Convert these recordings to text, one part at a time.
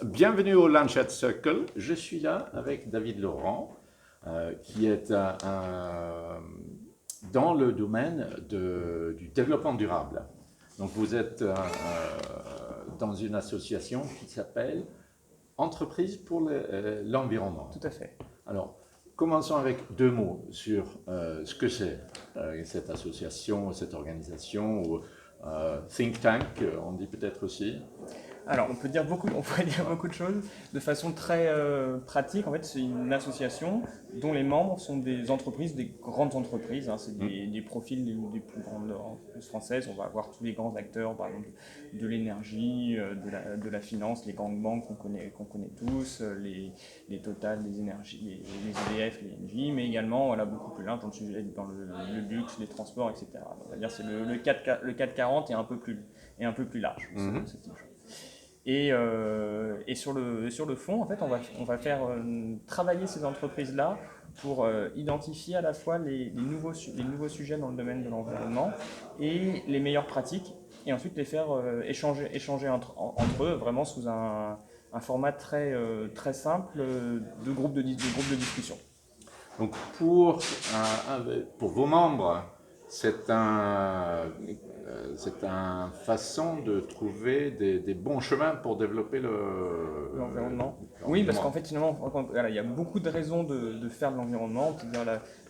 Bienvenue au Lancet Circle. Je suis là avec David Laurent, qui est dans le domaine du développement durable. Donc vous êtes dans une association qui s'appelle Entreprise pour l'environnement. Tout à fait. Alors, commençons avec deux mots sur ce que c'est cette association, cette organisation, ou think tank, on dit peut-être aussi. Alors, on pourrait dire beaucoup de choses de façon très pratique. En fait, c'est une association dont les membres sont des entreprises, des grandes entreprises. C'est des profils des plus grandes entreprises françaises. On va avoir tous les grands acteurs, par exemple, de l'énergie, de la finance, les grandes banques qu'on connaît tous, les Total, les énergies, les EDF, les Engie, mais également voilà, beaucoup plus large dans le luxe, les transports, etc. Donc, on va dire c'est le 4 40 est un peu plus large. Ce type de choses. Et sur le fond, en fait, on va faire travailler ces entreprises-là pour identifier à la fois les nouveaux sujets dans le domaine de l'environnement et les meilleures pratiques, et ensuite les faire échanger entre eux, vraiment sous un format très simple de groupe de discussion. Donc pour vos membres, c'est une façon de trouver des bons chemins pour développer l'environnement. Oui, parce qu'en fait, finalement, voilà, il y a beaucoup de raisons de faire de l'environnement, on peut dire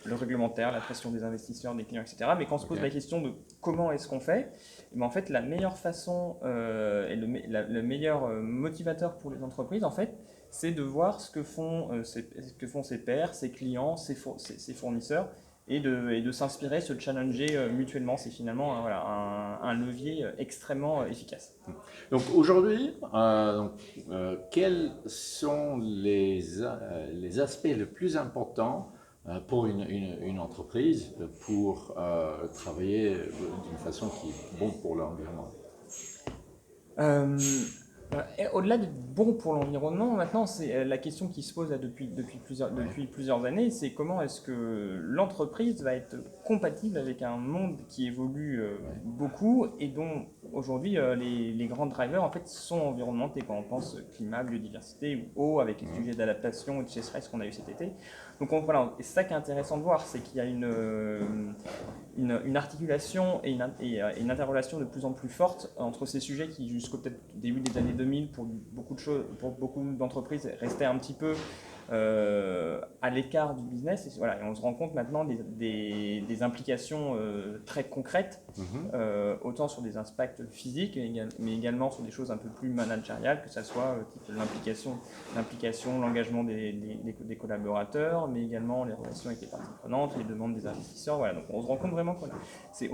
le réglementaire, la pression des investisseurs, des clients, etc. Mais quand on se pose la question de comment est-ce qu'on fait, et en fait, la meilleure façon et le meilleur motivateur pour les entreprises, en fait, c'est de voir ce que font ses pairs, ses clients, ses fournisseurs, et de s'inspirer, se challenger mutuellement. C'est finalement voilà, un levier extrêmement efficace. Donc aujourd'hui, quels sont les aspects les plus importants pour une entreprise pour travailler d'une façon qui est bonne pour l'environnement? Au-delà de bon pour l'environnement, maintenant, c'est la question qui se pose là, depuis plusieurs années, c'est comment est-ce que l'entreprise va être compatible avec un monde qui évolue beaucoup et dont aujourd'hui les grands drivers en fait sont environnementaux quand on pense climat, biodiversité ou eau avec les sujets d'adaptation et de sécheresse qu'on a eu cet été. Donc voilà, et c'est ça qui est intéressant de voir, c'est qu'il y a une articulation et une interrelation de plus en plus forte entre ces sujets qui jusqu'au peut-être début des années 2000 pour beaucoup d'entreprises restaient un petit peu à l'écart du business. Et, voilà, et on se rend compte maintenant des implications très concrètes, autant sur des impacts physiques, mais également sur des choses un peu plus managériales, que ce soit type l'implication, l'engagement des collaborateurs, mais également les relations avec les parties prenantes, les demandes des investisseurs. Voilà, donc on se rend compte vraiment que c'est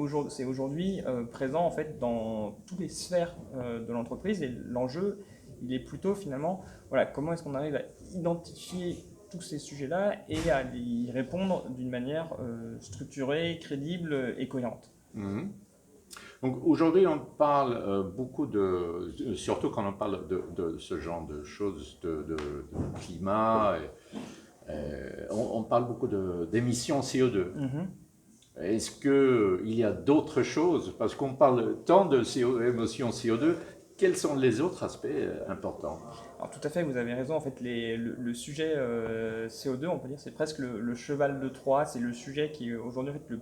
aujourd'hui présent en fait dans toutes les sphères de l'entreprise, et l'enjeu il est plutôt finalement voilà, comment est-ce qu'on arrive à identifier tous ces sujets-là et à y répondre d'une manière structurée, crédible et cohérente. Donc aujourd'hui, on parle beaucoup surtout quand on parle de ce genre de choses, de climat, on parle beaucoup d'émissions CO2. Est-ce qu'il y a d'autres choses? Parce qu'on parle tant de émissions CO2, quels sont les autres aspects importants? Alors tout à fait, vous avez raison. En fait, le sujet CO2, on peut dire, c'est presque le cheval de Troie. C'est le sujet qui est aujourd'hui en fait,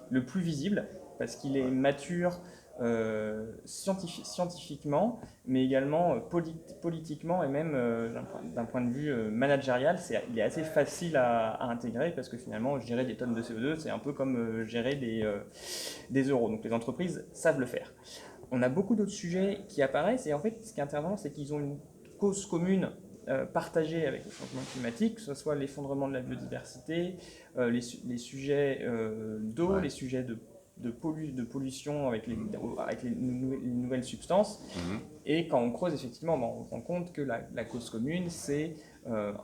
le plus visible parce qu'il est mature scientifiquement, mais également politiquement et même d'un point de vue managérial, il est assez facile à intégrer parce que finalement, gérer des tonnes de CO2, c'est un peu comme gérer des euros. Donc les entreprises savent le faire. On a beaucoup d'autres sujets qui apparaissent et en fait, ce qui est intéressant, c'est qu'ils ont une cause commune partagée avec le changement climatique, que ce soit l'effondrement de la biodiversité, les sujets d'eau, les sujets de pollution avec les nouvelles substances. Et quand on creuse, effectivement, on se rend compte que la cause commune, c'est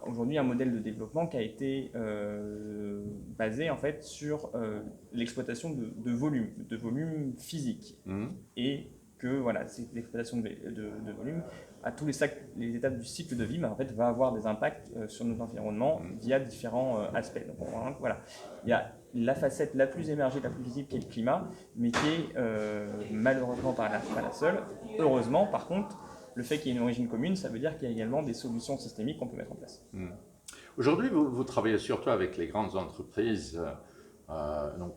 aujourd'hui un modèle de développement qui a été basé en fait sur l'exploitation de volume physique. Et que voilà, cette exploitation de volume à tous les étapes du cycle de vie, en fait, va avoir des impacts sur notre environnement via différents aspects. Donc voilà, il y a la facette la plus émergée, la plus visible qui est le climat, mais qui est malheureusement pas la seule. Heureusement, par contre, le fait qu'il y ait une origine commune, ça veut dire qu'il y a également des solutions systémiques qu'on peut mettre en place. Aujourd'hui, vous travaillez surtout avec les grandes entreprises. Donc,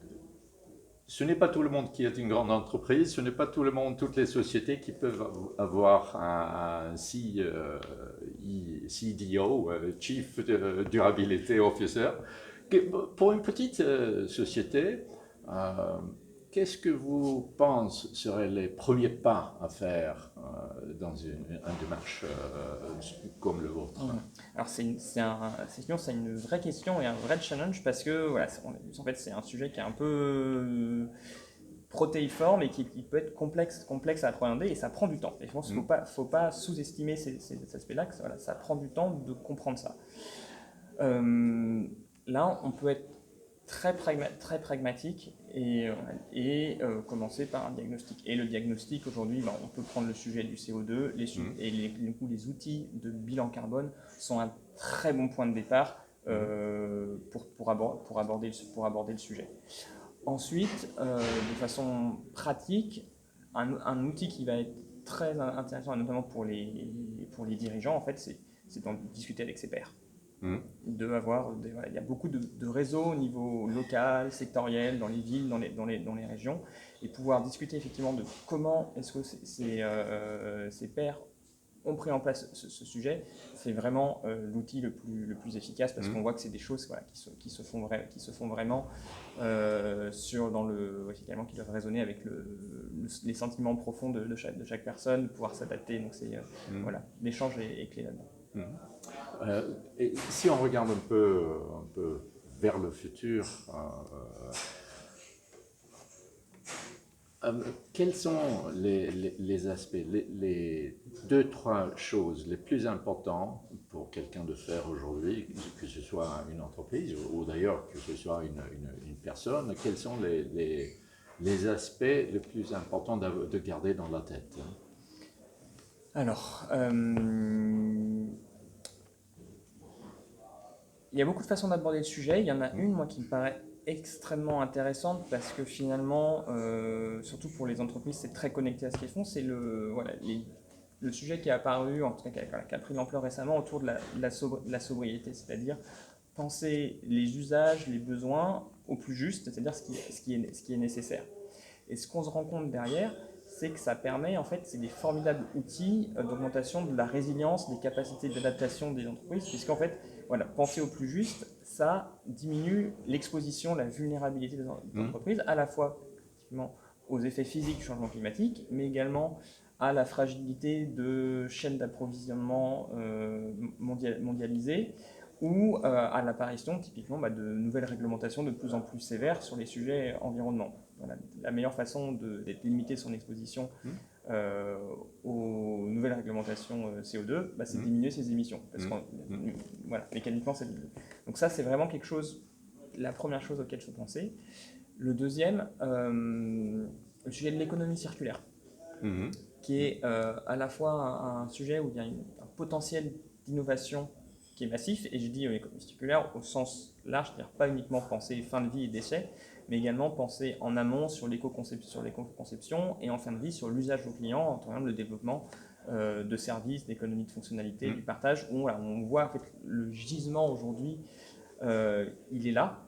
ce n'est pas tout le monde qui est une grande entreprise, ce n'est pas tout le monde, toutes les sociétés qui peuvent avoir un CDO, Chief Durability Officer. Pour une petite société, qu'est-ce que vous pensez seraient les premiers pas à faire dans une démarche comme le vôtre? Alors c'est une vraie question et un vrai challenge parce que voilà, en fait c'est un sujet qui est un peu protéiforme et qui peut être complexe à appréhender et ça prend du temps. Et je pense qu'il ne faut pas sous-estimer ces aspects-là, que voilà, ça prend du temps de comprendre ça. Là, on peut être très pragmatique et commencer par un diagnostic. Et le diagnostic, aujourd'hui, on peut prendre le sujet du CO2 et les outils de bilan carbone sont un très bon point de départ pour aborder le sujet. Ensuite, de façon pratique, un outil qui va être très intéressant, notamment pour les dirigeants, en fait, c'est d'en discuter avec ses pairs. Il y a beaucoup de réseaux au niveau local, sectoriel, dans les villes, dans les régions, et pouvoir discuter effectivement de comment est-ce que ces pairs ont pris en place ce sujet, c'est vraiment l'outil le plus efficace parce qu'on voit que c'est des choses qui se font vraiment également qui doivent résonner avec les sentiments profonds de chaque personne, pouvoir s'adapter. Donc voilà, l'échange est clé là-dedans. Et si on regarde un peu vers le futur, quels sont les aspects, les 2-3 choses les plus importantes pour quelqu'un de faire aujourd'hui, que ce soit une entreprise ou d'ailleurs que ce soit une personne, quels sont les aspects les plus importants de garder dans la tête? Alors, il y a beaucoup de façons d'aborder le sujet. Il y en a une, moi, qui me paraît extrêmement intéressante parce que finalement, surtout pour les entreprises, c'est très connecté à ce qu'elles font. C'est le sujet qui est apparu, en tout cas qui a pris l'ampleur récemment autour de la sobriété, c'est-à-dire penser les usages, les besoins au plus juste, c'est-à-dire ce qui est nécessaire. Et ce qu'on se rend compte derrière, c'est que ça permet, en fait, c'est des formidables outils d'augmentation de la résilience, des capacités d'adaptation des entreprises, puisqu'en fait, voilà, penser au plus juste, ça diminue l'exposition, la vulnérabilité des entreprises, à la fois effectivement aux effets physiques du changement climatique, mais également à la fragilité de chaînes d'approvisionnement mondialisées ou à l'apparition typiquement de nouvelles réglementations de plus en plus sévères sur les sujets environnementaux. Voilà, la meilleure façon de limiter son exposition aux nouvelles réglementations CO2, c'est diminuer ses émissions. Parce que voilà, mécaniquement, c'est diminué. Donc ça, c'est vraiment quelque chose, la première chose auquel il faut penser. Le deuxième, le sujet de l'économie circulaire, qui est à la fois un sujet où il y a un potentiel d'innovation qui est massif, et je dis l'économie circulaire au sens large, c'est-à-dire pas uniquement penser fin de vie et déchets, mais également penser en amont sur l'éco-conception et en fin de vie sur l'usage aux clients en termes de développement de services, d'économie de fonctionnalité, du partage, où on voit en fait, le gisement aujourd'hui, il est là,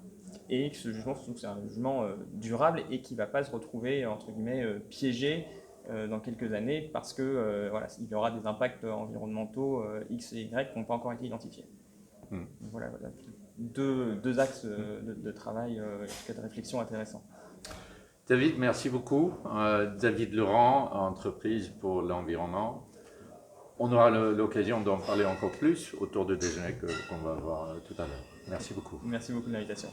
et que ce jugement, c'est un jugement durable et qui ne va pas se retrouver, entre guillemets, piégé dans quelques années parce que voilà, il y aura des impacts environnementaux X et Y qui n'ont pas encore été identifiés. Voilà, deux axes de travail et de réflexion intéressants. David, merci beaucoup. David Laurent, entreprise pour l'environnement. On aura l'occasion d'en parler encore plus autour du déjeuner qu'on va avoir tout à l'heure. Merci beaucoup. Merci beaucoup de l'invitation.